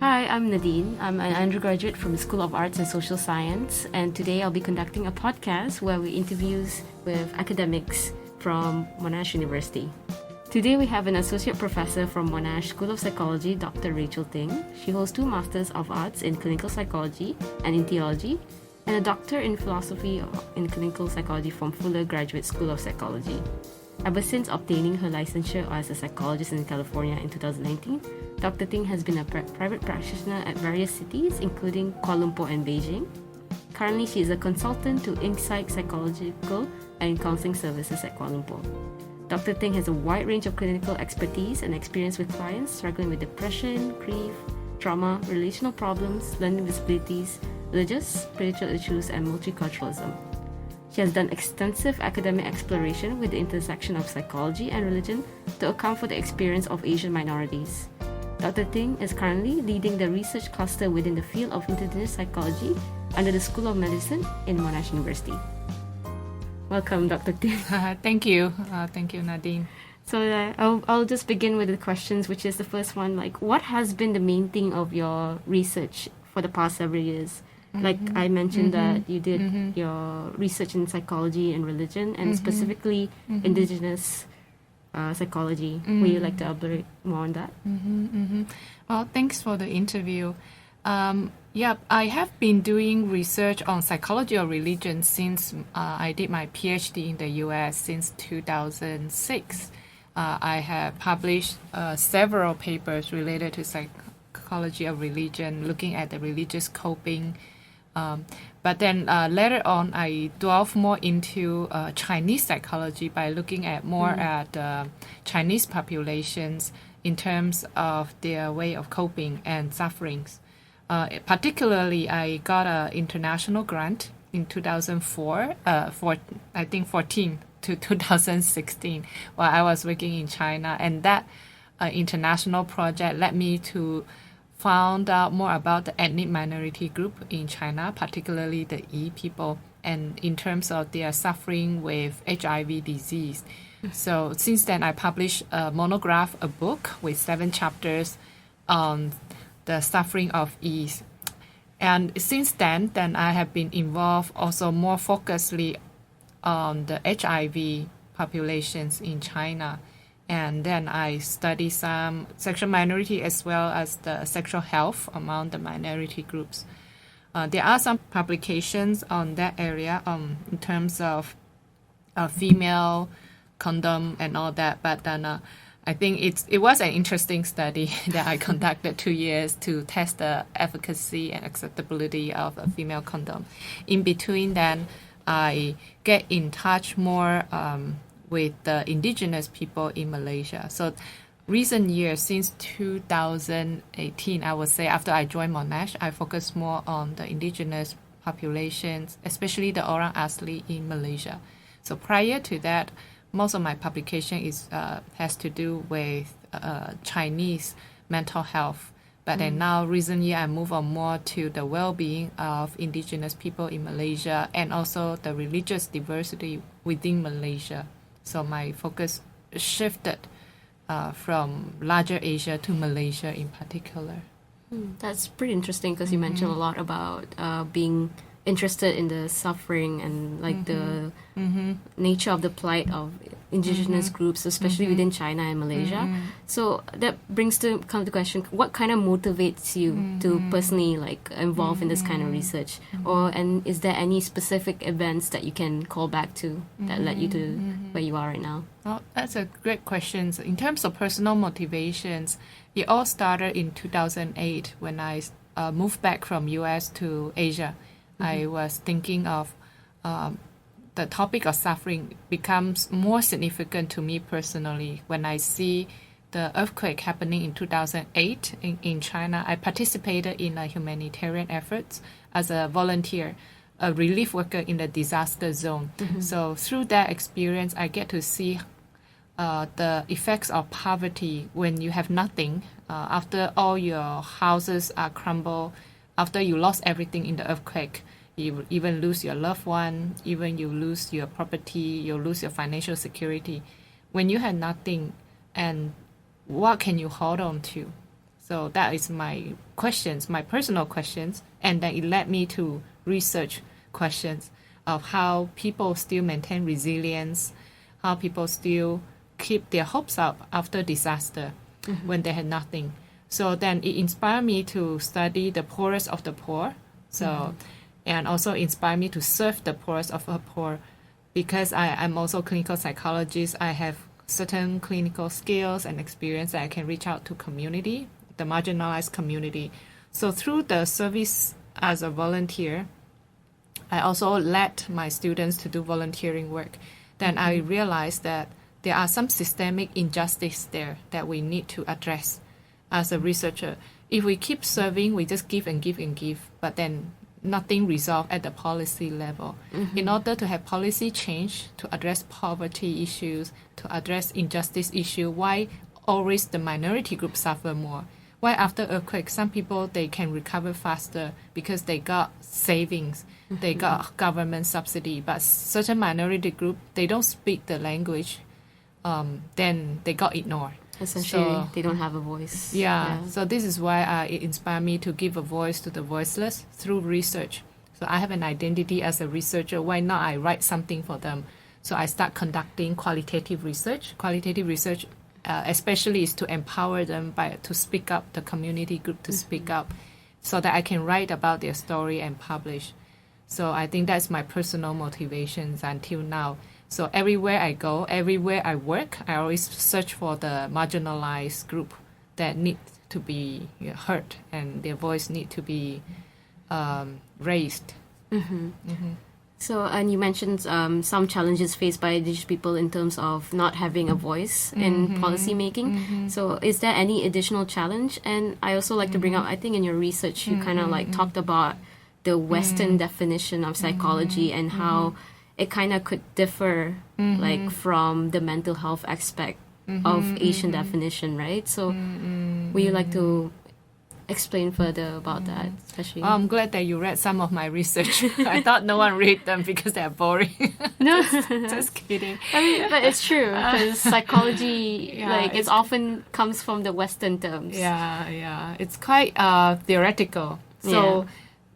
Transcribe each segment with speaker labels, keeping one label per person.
Speaker 1: Hi, I'm Nadine. I'm an undergraduate from the School of Arts and Social Science, and today I'll be conducting a podcast where we interviews with academics from Monash University. Today we have an associate professor from Monash School of Psychology, Dr. Rachel Ting. She holds 2 Masters of Arts in Clinical Psychology and in Theology, and a Doctor in Philosophy in Clinical Psychology from Fuller Graduate School of Psychology. Ever since obtaining her licensure as a psychologist in California in 2019, Dr. Ting has been a private practitioner at various cities, including Kuala Lumpur and Beijing. Currently, she is a consultant to Insight Psychological and Counseling Services at Kuala Lumpur. Dr. Ting has a wide range of clinical expertise and experience with clients struggling with depression, grief, trauma, relational problems, learning disabilities, religious, spiritual issues, and multiculturalism. She has done extensive academic exploration with the intersection of psychology and religion to account for the experience of Asian minorities. Dr. Ting is currently leading the research cluster within the field of indigenous psychology under the School of Medicine in Monash University. Welcome, Dr. Ting.
Speaker 2: Thank you. Thank you, Nadine.
Speaker 1: So I'll just begin with the questions, which is the first one, like, what has been the main thing of your research for the past several years? Like I mentioned that you did your research in psychology and religion, and specifically indigenous psychology. Would you like to elaborate more on that?
Speaker 2: Well, thanks for the interview. I have been doing research on psychology of religion since I did my PhD in the US since 2006. I have published several papers related to psychology of religion, looking at the religious coping. But then later on, I delved more into Chinese psychology by looking at more at Chinese populations in terms of their way of coping and sufferings. Particularly, I got an international grant in 2004, for I think 14 to 2016, while I was working in China, and that international project led me to found out more about the ethnic minority group in China, particularly the Yi people, and in terms of their suffering with HIV disease. So since then, I published a monograph, a book with 7 chapters on the suffering of Yi. And since then I have been involved also more focusedly on the HIV populations in China. And then I study some sexual minority as well as the sexual health among the minority groups. There are some publications on that area in terms of female condom and all that. But then I think it was an interesting study that I conducted 2 years to test the efficacy and acceptability of a female condom. In between then, I get in touch more with the indigenous people in Malaysia. So recent years, since 2018, I would say after I joined Monash, I focus more on the indigenous populations, especially the Orang Asli in Malaysia. So prior to that, most of my publication has to do with Chinese mental health. But then now, recently, I move on more to the well-being of indigenous people in Malaysia and also the religious diversity within Malaysia. So my focus shifted from larger Asia to Malaysia in particular.
Speaker 1: That's pretty interesting because you mentioned a lot about being interested in the suffering and like the nature of the plight of indigenous groups, especially within China and Malaysia. So that brings to come to the question: what kind of motivates you to personally like involve in this kind of research, and is there any specific events that you can call back to that led you to where you are right now?
Speaker 2: Well, that's a great question. So in terms of personal motivations, it all started in 2008 when I moved back from US to Asia. I was thinking of the topic of suffering becomes more significant to me personally when I see the earthquake happening in 2008 in China. I participated in a humanitarian efforts as a volunteer, a relief worker in the disaster zone. So through that experience, I get to see the effects of poverty when you have nothing, after all your houses are crumbled, after you lost everything in the earthquake. You even lose your loved one, even you lose your property, you lose your financial security. When you have nothing, and what can you hold on to? So that is my questions, my personal questions. And then it led me to research questions of how people still maintain resilience, how people still keep their hopes up after disaster when they had nothing. So then it inspired me to study the poorest of the poor. So, and also inspired me to serve the poorest of the poor, because I'm also a clinical psychologist. I have certain clinical skills and experience that I can reach out to community, the marginalized community. So through the service as a volunteer, I also led my students to do volunteering work. Then I realized that there are some systemic injustice there that we need to address as a researcher. If we keep serving, we just give and give and give, but then nothing resolved at the policy level. In order to have policy change, to address poverty issues, to address injustice issue, why always the minority groups suffer more? Why after earthquake, some people, they can recover faster because they got savings, they got government subsidy, but certain minority group, they don't speak the language, then they got ignored.
Speaker 1: Essentially, they don't have a voice.
Speaker 2: Yeah, so this is why it inspired me to give a voice to the voiceless through research. So I have an identity as a researcher. Why not I write something for them? So I start conducting qualitative research. Qualitative research especially is to empower them to speak up, the community group to speak up, so that I can write about their story and publish. So I think that's my personal motivations until now. So everywhere I go, everywhere I work, I always search for the marginalized group that need to be heard and their voice need to be raised.
Speaker 1: So, and you mentioned some challenges faced by indigenous people in terms of not having a voice in policy making. So is there any additional challenge? And I also like to bring up, I think in your research, you kind of like talked about the Western definition of psychology and how it kind of could differ like from the mental health aspect of Asian definition, right? So would you like to explain further about that, especially?
Speaker 2: I'm glad that you read some of my research. I thought no one read them because they're boring.
Speaker 1: No,
Speaker 2: just kidding.
Speaker 1: I mean, but it's true because psychology, it often comes from the Western terms.
Speaker 2: Yeah, it's quite theoretical. So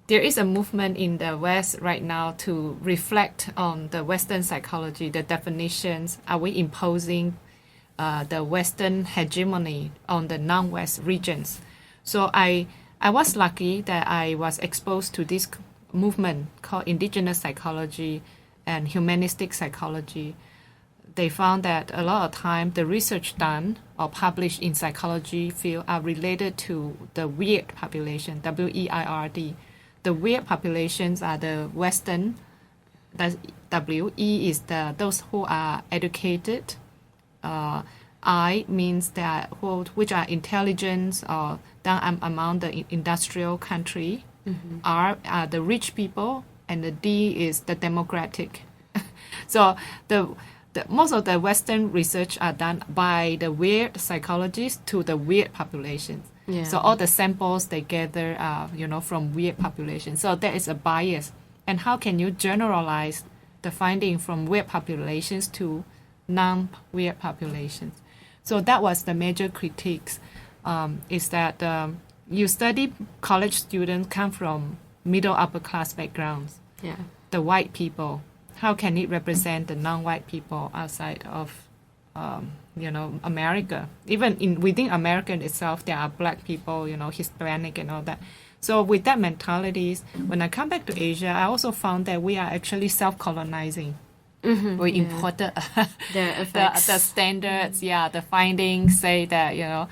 Speaker 2: there is a movement in the West right now to reflect on the Western psychology, the definitions. Are we imposing the Western hegemony on the non-West regions? So I was lucky that I was exposed to this movement called indigenous psychology and humanistic psychology. They found that a lot of time the research done or published in psychology field are related to the weird population, W-E-I-R-D. The weird populations are the Western, that's W-E is those who are educated, I means that which are intelligent or down among the industrial country. R are the rich people, and the D is the democratic. So the most of the Western research are done by the weird psychologists to the weird populations. So all the samples they gather are from weird populations. So there is a bias. And how can you generalize the finding from weird populations to non-weird populations? So that was the major critiques, is that you study college students come from middle upper class backgrounds. The white people, how can it represent the non-white people outside of America? Even within America itself, there are black people, Hispanic and all that. So with that mentalities, when I come back to Asia, I also found that we are actually self-colonizing. We imported the standards, the findings say that,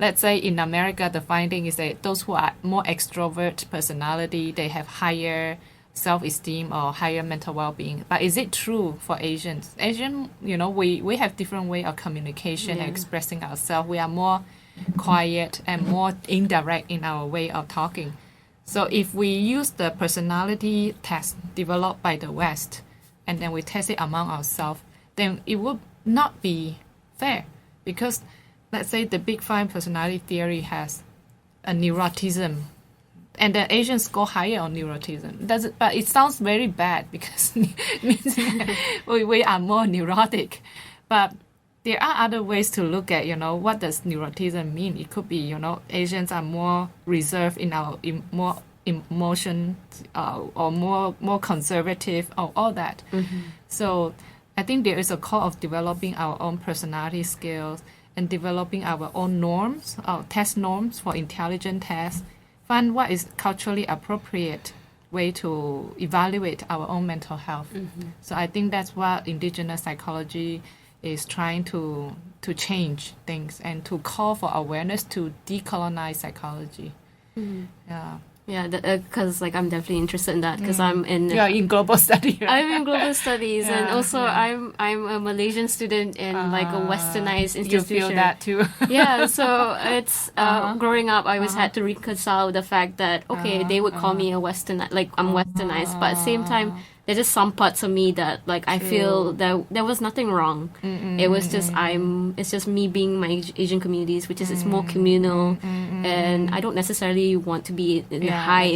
Speaker 2: let's say in America, the finding is that those who are more extrovert personality, they have higher self-esteem or higher mental well-being. But is it true for Asians? Asian, we have different way of communication and expressing ourselves. We are more quiet and more indirect in our way of talking. So if we use the personality test developed by the West, and then we test it among ourselves, then it would not be fair. Because let's say the Big Five personality theory has a neuroticism, and the Asians score higher on neuroticism. But it sounds very bad because it means we are more neurotic. But there are other ways to look at, what does neuroticism mean. It could be, Asians are more reserved in our more emotion, or more conservative, or all that. So I think there is a call of developing our own personality skills and developing our own norms, test norms for intelligent tests, find what is culturally appropriate way to evaluate our own mental health. So I think that's what indigenous psychology is trying to change things and to call for awareness to decolonize psychology.
Speaker 1: Yeah, because I'm definitely interested in that because I'm in
Speaker 2: global studies. Right?
Speaker 1: I'm in global studies, and also I'm a Malaysian student in a westernized institution.
Speaker 2: You feel that too.
Speaker 1: Yeah, so it's growing up, I always had to reconcile the fact that they would call me a western, I'm westernized, but at the same time, there's just some parts of me that I feel that there was nothing wrong. It was just it's just me being my Asian communities, which is it's more communal, and I don't necessarily want to be in high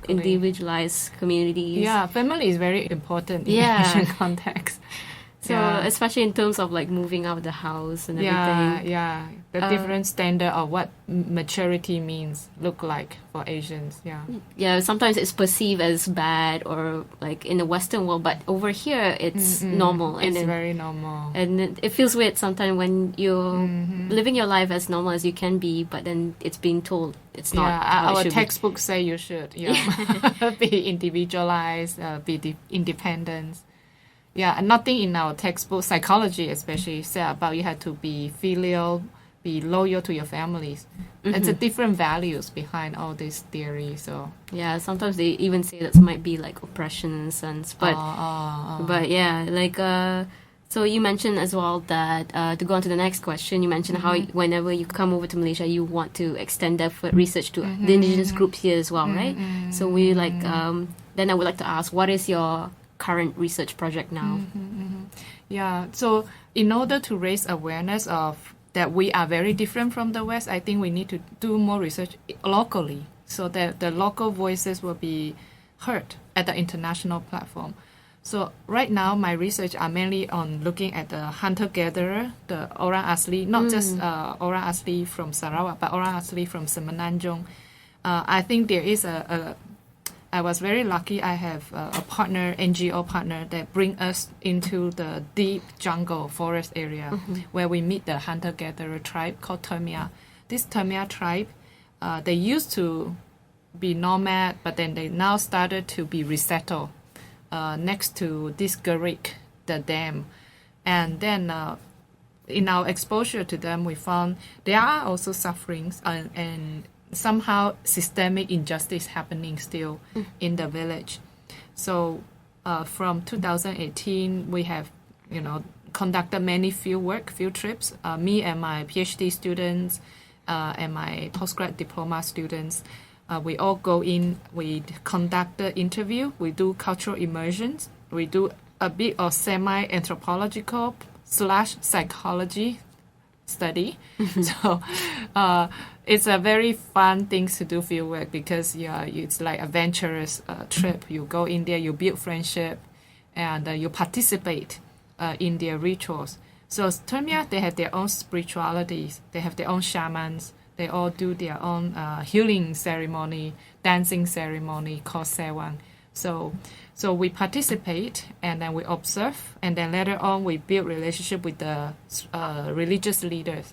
Speaker 1: individualized communities.
Speaker 2: Yeah, family is very important in Asian context.
Speaker 1: So especially in terms of moving out of the house and everything.
Speaker 2: The different standard of what maturity means look like for Asians.
Speaker 1: Yeah, sometimes it's perceived as bad or in the Western world, but over here it's normal.
Speaker 2: It's very normal.
Speaker 1: And it feels weird sometimes when you're living your life as normal as you can be, but then it's being told it's not. How
Speaker 2: our textbooks say you should be individualized, be independent. Yeah, and nothing in our textbook, psychology especially, said about you have to be filial, be loyal to your families. It's a different values behind all this theory. So
Speaker 1: yeah, sometimes they even say that might be oppression in a sense. But so you mentioned as well that to go on to the next question, you mentioned how whenever you come over to Malaysia, you want to extend that research to the indigenous groups here as well, right? So we then I would like to ask, what is your current research project now?
Speaker 2: Yeah, so in order to raise awareness of that we are very different from the West, I think we need to do more research locally so that the local voices will be heard at the international platform. So right now, my research are mainly on looking at the hunter-gatherer, the orang asli, not just orang asli from Sarawak, but orang asli from Semenanjung. I think there is I was very lucky. I have a partner, NGO partner, that bring us into the deep jungle forest area where we meet the hunter-gatherer tribe called Termia. This Termia tribe, they used to be nomad, but then they now started to be resettled next to this Gerik, the dam. And then in our exposure to them, we found there are also sufferings and somehow systemic injustice happening still in the village. So from 2018, we have, conducted many field trips. Me and my PhD students and my postgrad diploma students, we all go in, we conduct the interview, we do cultural immersions, we do a bit of semi-anthropological / psychology study. So it's a very fun thing to do fieldwork because it's like adventurous trip. You go in there, you build friendship, and you participate in their rituals. So Termia, they have their own spiritualities. They have their own shamans. They all do their own healing ceremony, dancing ceremony called Sewang. So we participate and then we observe, and then later on we build relationship with the religious leaders.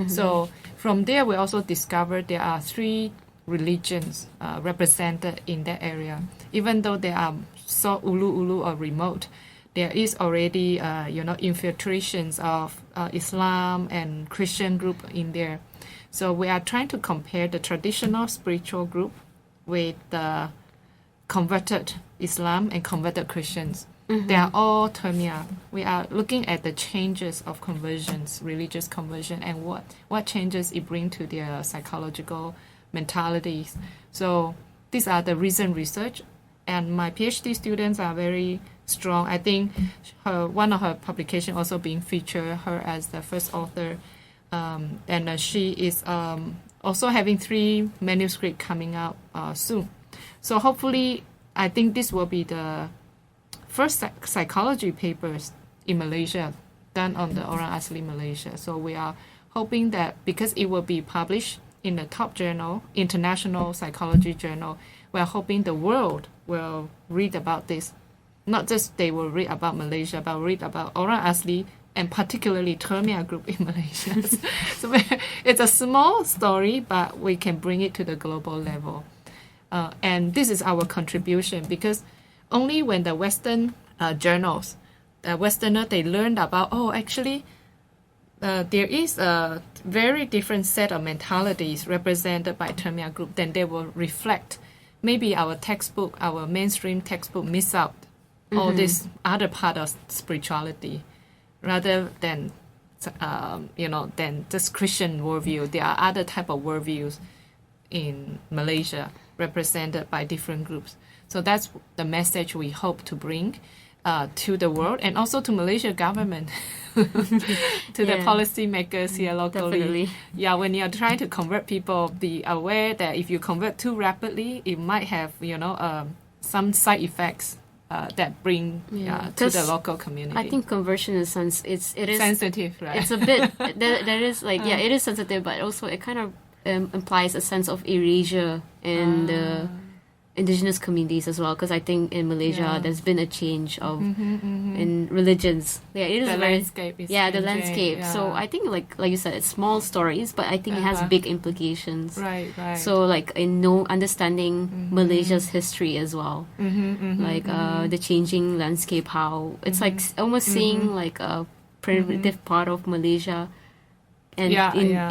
Speaker 2: So from there we also discovered there are 3 religions represented in that area. Even though they are so ulu or remote, there is already infiltrations of Islam and Christian group in there. So we are trying to compare the traditional spiritual group with the converted Islam and converted Christians. They are all Termia. We are looking at the changes of conversions, religious conversion, and what changes it brings to their psychological mentalities. So these are the recent research, and my PhD students are very strong. I think one of her publications also being featured, her as the first author, and she is also having 3 manuscripts coming out soon. So hopefully, I think this will be the first psychology papers in Malaysia done on the Orang Asli Malaysia. So we are hoping that because it will be published in the top journal, international psychology journal, we are hoping the world will read about this. Not just they will read about Malaysia, but read about Orang Asli and particularly Terpstra group in Malaysia. So it's a small story, but we can bring it to the global level. And this is our contribution, because only when the Western journals, the Westerner, they learned about, actually, there is a very different set of mentalities represented by Terpstra group, then they will reflect. Maybe our textbook, our mainstream textbook, miss out all this other part of spirituality, rather than than just Christian worldview. There are other type of worldviews in Malaysia represented by different groups. So that's the message we hope to bring to the world, and also to Malaysia government, to the policymakers here locally.
Speaker 1: Definitely.
Speaker 2: Yeah, when you're trying to convert people, be aware that if you convert too rapidly, it might have some side effects that bring to the local community.
Speaker 1: I think conversion is it is
Speaker 2: sensitive, right?
Speaker 1: It's a bit there is it is sensitive, but also it kind of implies a sense of erasure in the indigenous communities as well, because I think in Malaysia there's been a change of in religions. Yeah, it is
Speaker 2: the
Speaker 1: very,
Speaker 2: landscape is
Speaker 1: the
Speaker 2: changing,
Speaker 1: landscape.
Speaker 2: yeah.
Speaker 1: So I think like you said, it's small stories, but I think it has big implications.
Speaker 2: Right.
Speaker 1: So like in understanding Malaysia's history as well, the changing landscape, how it's like almost seeing like a primitive part of Malaysia. And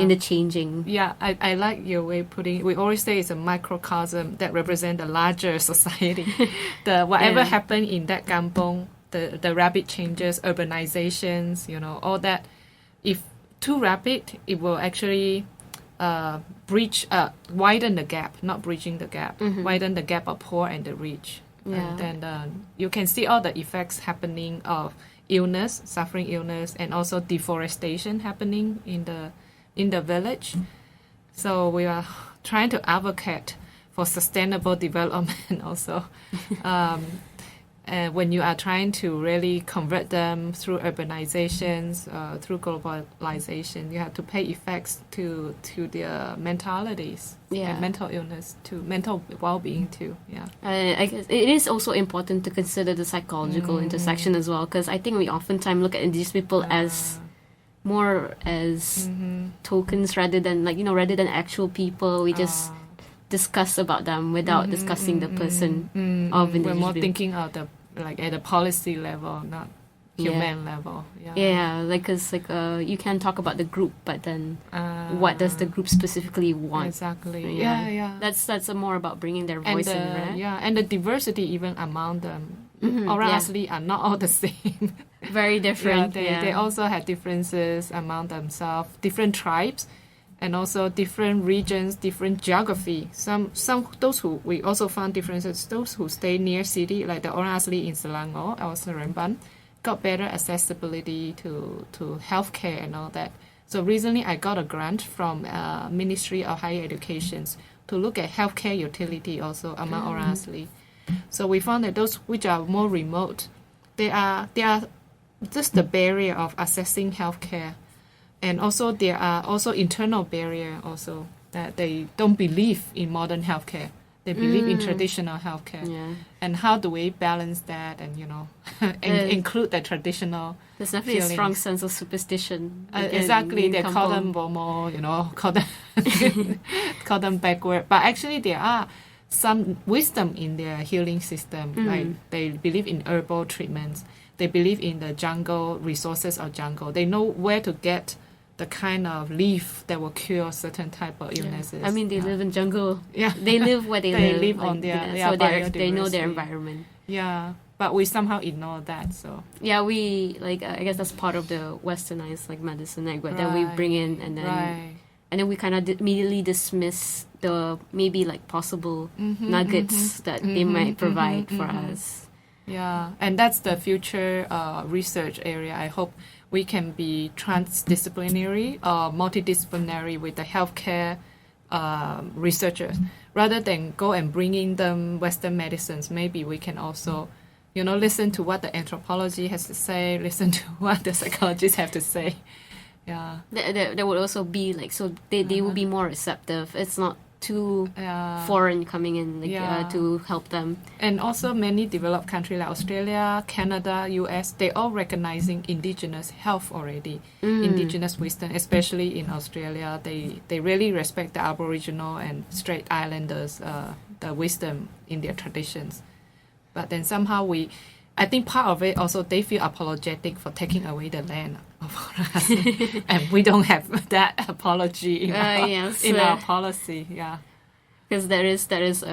Speaker 1: in the changing.
Speaker 2: Yeah, I like your way of putting it. We always say it's a microcosm that represents the larger society. Whatever happened in that kampong, the rapid changes, urbanizations, all that. If too rapid, it will actually widen the gap, not bridging the gap, widen the gap of poor and the rich.
Speaker 1: Yeah.
Speaker 2: And then you can see all the effects happening of suffering illness, and also deforestation happening in the village. So we are trying to advocate for sustainable development also. And when you are trying to really convert them through urbanizations, through globalization, you have to pay effects to their mentalities, and mental illness, to mental well-being too. Yeah,
Speaker 1: I guess it is also important to consider the psychological intersection as well, because I think we oftentimes look at these people as more as tokens rather than rather than actual people. We just discuss about them without discussing the person of indigenous.
Speaker 2: We're more thinking of at the policy level, not human level.
Speaker 1: Because you can talk about the group, but then what does the group specifically want?
Speaker 2: Exactly.
Speaker 1: That's more about bringing their voice in, right?
Speaker 2: And the diversity even among them. Orang Asli are not all the same.
Speaker 1: Very different.
Speaker 2: They also have differences among themselves, different tribes, and also different regions, different geography. Some those who we also found differences. Those who stay near city, like the Orang Asli in Selangor or Seremban, got better accessibility to healthcare and all that. So recently, I got a grant from Ministry of Higher Education to look at healthcare utility also among Orang Asli. So we found that those which are more remote, they are just the barrier of accessing healthcare. And also there are also internal barrier also, that they don't believe in modern healthcare. They believe in traditional healthcare. Yeah. And how do we balance that and include the traditional
Speaker 1: There's definitely a strong sense of superstition.
Speaker 2: Exactly. They call them bomo, call them backward. But actually there are some wisdom in their healing system. Like they believe in herbal treatments. They believe in the jungle, resources of jungle. They know where to get the kind of leaf that will cure certain type of illnesses.
Speaker 1: I mean, they live in jungle.
Speaker 2: Yeah.
Speaker 1: They live where they live.
Speaker 2: They live on their
Speaker 1: so they know their environment.
Speaker 2: Yeah. But we somehow ignore that, so.
Speaker 1: Yeah, we, I guess that's part of the westernized, medicine, that we bring in, and then we kind of immediately dismiss the maybe, possible nuggets that they might provide for us.
Speaker 2: Yeah, and that's the future research area. I hope we can be transdisciplinary or multidisciplinary with the healthcare researchers. Rather than go and bringing them Western medicines, maybe we can also, listen to what the anthropology has to say, listen to what the psychologists have to say. Yeah.
Speaker 1: That would also be like, so they will be more receptive. It's not too foreign coming in to help them.
Speaker 2: And also many developed countries like Australia, Canada, US, they all recognizing indigenous health already, indigenous wisdom, especially in Australia. They really respect the Aboriginal and Strait Islanders, the wisdom in their traditions. But then somehow I think part of it also, they feel apologetic for taking away the land of us. And we don't have that apology in our policy. Yeah.
Speaker 1: Because there is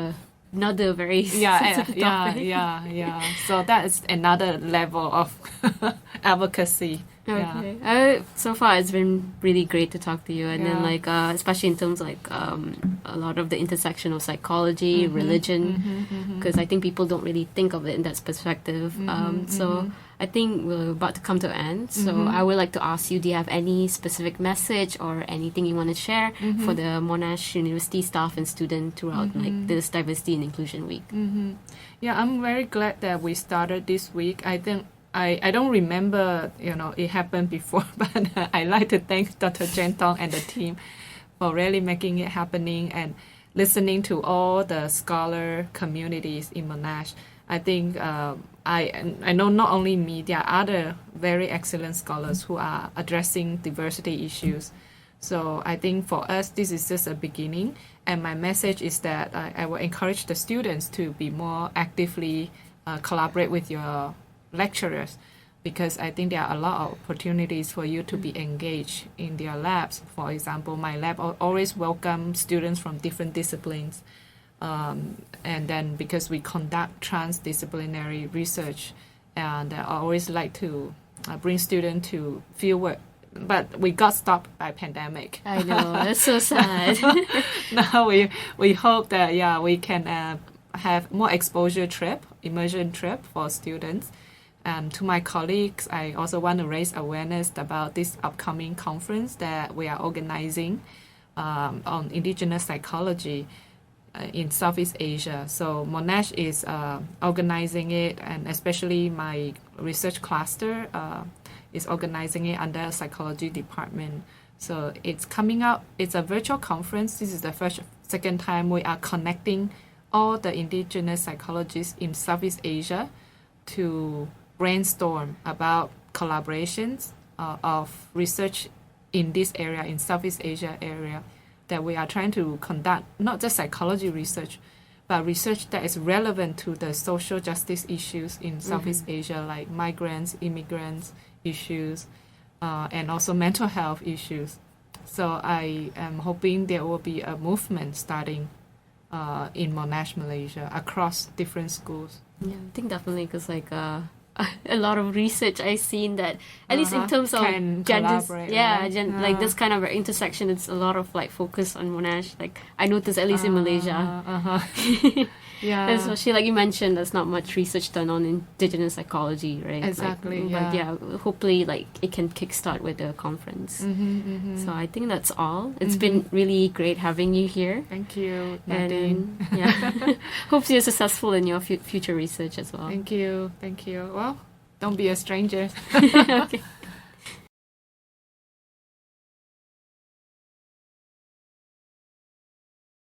Speaker 1: another very sensitive topic.
Speaker 2: Yeah. So that is another level of advocacy.
Speaker 1: Okay.
Speaker 2: Yeah.
Speaker 1: So far, it's been really great to talk to you, and then especially in terms a lot of the intersection of psychology, religion, because I think people don't really think of it in that perspective. So I think we're about to come to an end. So I would like to ask you: do you have any specific message or anything you want to share for the Monash University staff and students throughout this Diversity and Inclusion Week?
Speaker 2: Yeah, I'm very glad that we started this week. I think. I don't remember, it happened before, but I like to thank Dr. Jen Tong and the team for really making it happening and listening to all the scholar communities in Monash. I think I know not only me, there are other very excellent scholars who are addressing diversity issues. So I think for us, this is just a beginning. And my message is that I will encourage the students to be more actively collaborate with your lecturers, because I think there are a lot of opportunities for you to be engaged in their labs. For example, my lab always welcome students from different disciplines. And then because we conduct transdisciplinary research, and I always like to bring students to field work. But we got stopped by pandemic.
Speaker 1: I know, that's so sad.
Speaker 2: Now we hope that we can have more exposure trip, immersion trip for students. And to my colleagues, I also want to raise awareness about this upcoming conference that we are organizing on indigenous psychology in Southeast Asia. So Monash is organizing it, and especially my research cluster is organizing it under psychology department. So it's coming up. It's a virtual conference. This is the second time we are connecting all the indigenous psychologists in Southeast Asia to brainstorm about collaborations of research in this area, in Southeast Asia area, that we are trying to conduct not just psychology research, but research that is relevant to the social justice issues in Southeast Asia, like migrants, immigrants issues, and also mental health issues. So I am hoping there will be a movement starting in Monash, Malaysia, across different schools.
Speaker 1: Yeah, I think definitely, because a lot of research I've seen that, at least in terms of genders, like this kind of intersection, it's a lot of focus on Monash. Like I noticed, at least in Malaysia,
Speaker 2: yeah,
Speaker 1: especially like you mentioned, there's not much research done on indigenous psychology, right?
Speaker 2: Exactly.
Speaker 1: But hopefully, it can kickstart with the conference. So I think that's all. It's been really great having you here.
Speaker 2: Thank you, Nadine.
Speaker 1: And, hope you're successful in your future research as well.
Speaker 2: Thank you. Well, don't be a stranger.
Speaker 1: Okay.